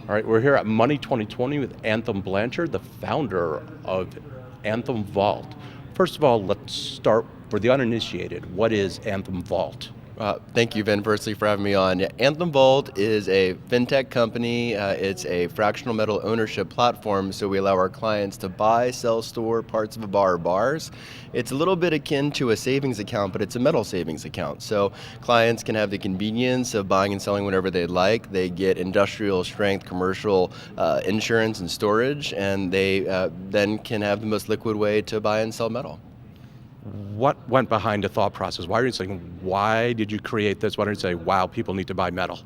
All right, we're here at Money 2020 with Anthem Blanchard, the founder of Anthem Vault. First of all, let's start for the uninitiated. What is Anthem Vault? Thank you, Vin, firstly, for having me on. Anthem Vault is a fintech company. It's a fractional metal ownership platform, so we allow our clients to buy, sell, store parts of a bar or bars. It's a little bit akin to a savings account, but it's a metal savings account. So clients can have the convenience of buying and selling whatever they'd like. They get industrial strength commercial insurance and storage, and they then can have the most liquid way to buy and sell metal. What went behind the thought process? Why are you saying, why did you create this? Why did you say, wow, people need to buy metal?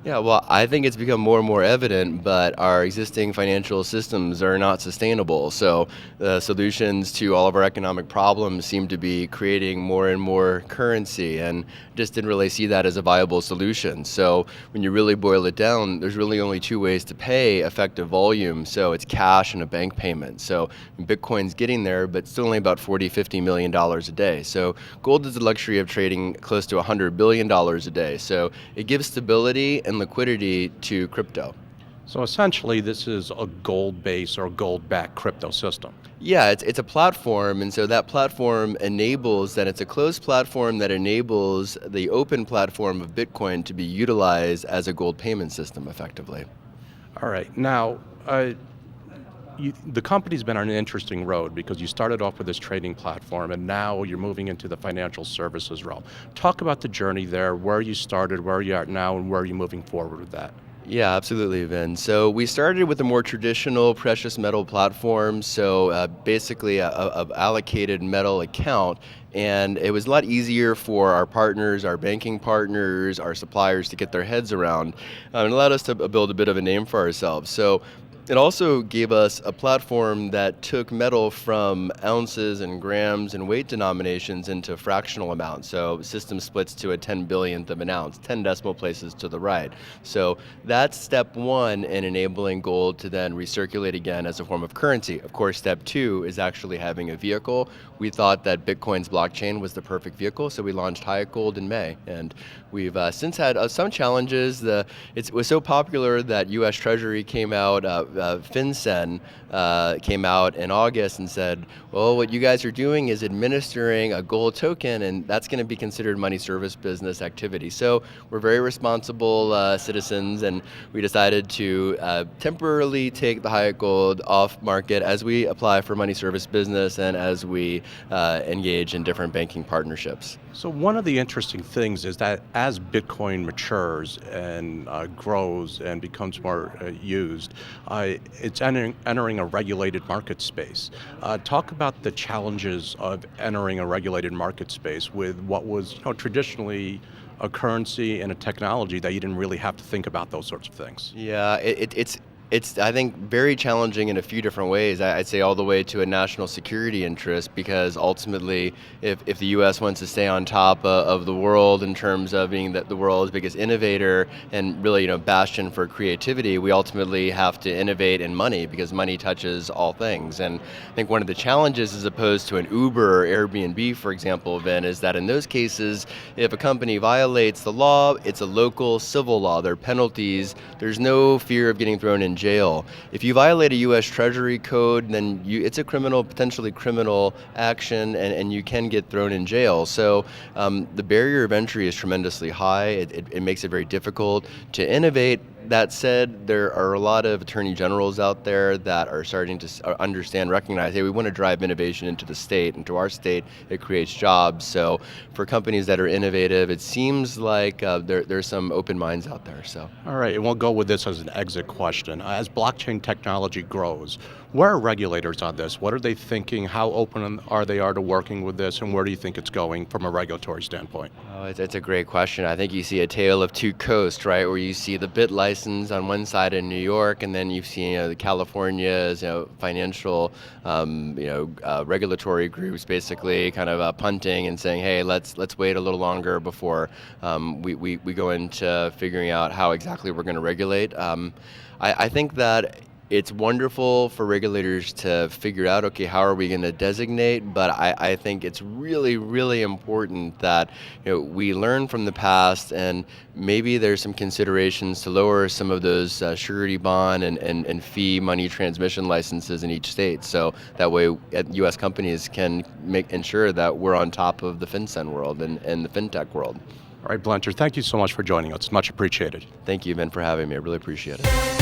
Yeah, well, I think it's become more and more evident, but our existing financial systems are not sustainable. So the solutions to all of our economic problems seem to be creating more and more currency, and just didn't really see that as a viable solution. So when you really boil it down, there's really only two ways to pay effective volume. So it's cash and a bank payment. So Bitcoin's getting there, but still only about $40-50 million a day. So gold is the luxury of trading close to $100 billion a day. So it gives stability and liquidity to crypto. So essentially, this is a gold-based or gold-backed crypto system. Yeah, it's a platform, and so that platform enables that it's a closed platform that enables the open platform of Bitcoin to be utilized as a gold payment system effectively. All right. Now, the company's been on an interesting road because you started off with this trading platform and now you're moving into the financial services realm. Talk about the journey there, where you started, where you are now, and where are you moving forward with that? Yeah, absolutely, Vin. So we started with a more traditional precious metal platform, so basically a allocated metal account, and it was a lot easier for our partners, our banking partners, our suppliers to get their heads around, and allowed us to build a bit of a name for ourselves. So it also gave us a platform that took metal from ounces and grams and weight denominations into fractional amounts. So system splits to a 10 billionth of an ounce, 10 decimal places to the right. So that's step one in enabling gold to then recirculate again as a form of currency. Of course, step two is actually having a vehicle. We thought that Bitcoin's blockchain was the perfect vehicle, so we launched Hyatt Gold in May. And we've since had some challenges. It was so popular that U.S. Treasury came out, FinCEN came out in August and said, well, what you guys are doing is administering a gold token, and that's going to be considered money service business activity. So we're very responsible citizens, and we decided to temporarily take the Hyatt Gold off market as we apply for money service business and as we engage in different banking partnerships. So one of the interesting things is that as Bitcoin matures and grows and becomes more used, it's entering a regulated market space. Talk about the challenges of entering a regulated market space with what was traditionally a currency and a technology that you didn't really have to think about those sorts of things. Yeah, it's I think very challenging in a few different ways. I'd say all the way to a national security interest, because ultimately if the U.S. wants to stay on top of the world in terms of being the world's biggest innovator and really bastion for creativity, we ultimately have to innovate in money because money touches all things. And I think one of the challenges, as opposed to an Uber or Airbnb, for example, Vin, is that in those cases, if a company violates the law, it's a local civil law. There are penalties. There's no fear of getting thrown in jail. If you violate a U.S. Treasury code, then it's a potentially criminal action, and you can get thrown in jail. So the barrier of entry is tremendously high. It makes it very difficult to innovate. That said, there are a lot of attorney generals out there that are starting to understand, recognize, hey, we want to drive innovation into the state, into our state. It creates jobs. So for companies that are innovative, it seems like there's some open minds out there. So. All right, and we'll go with this as an exit question. As blockchain technology grows, where are regulators on this? What are they thinking? How open are they to working with this, and where do you think it's going from a regulatory standpoint? Oh, it's a great question. I think you see a tale of two coasts, right? Where you see the bit license on one side in New York, and then you've seen the California's financial regulatory groups basically kind of punting and saying, hey, let's wait a little longer before we go into figuring out how exactly we're going to regulate. I think that it's wonderful for regulators to figure out, okay, how are we going to designate? But I think it's really, really important that we learn from the past, and maybe there's some considerations to lower some of those surety bond and fee money transmission licenses in each state. So that way U.S. companies can ensure that we're on top of the FinCEN world and the fintech world. All right, Blanchard, thank you so much for joining us. Much appreciated. Thank you, Ben, for having me. I really appreciate it.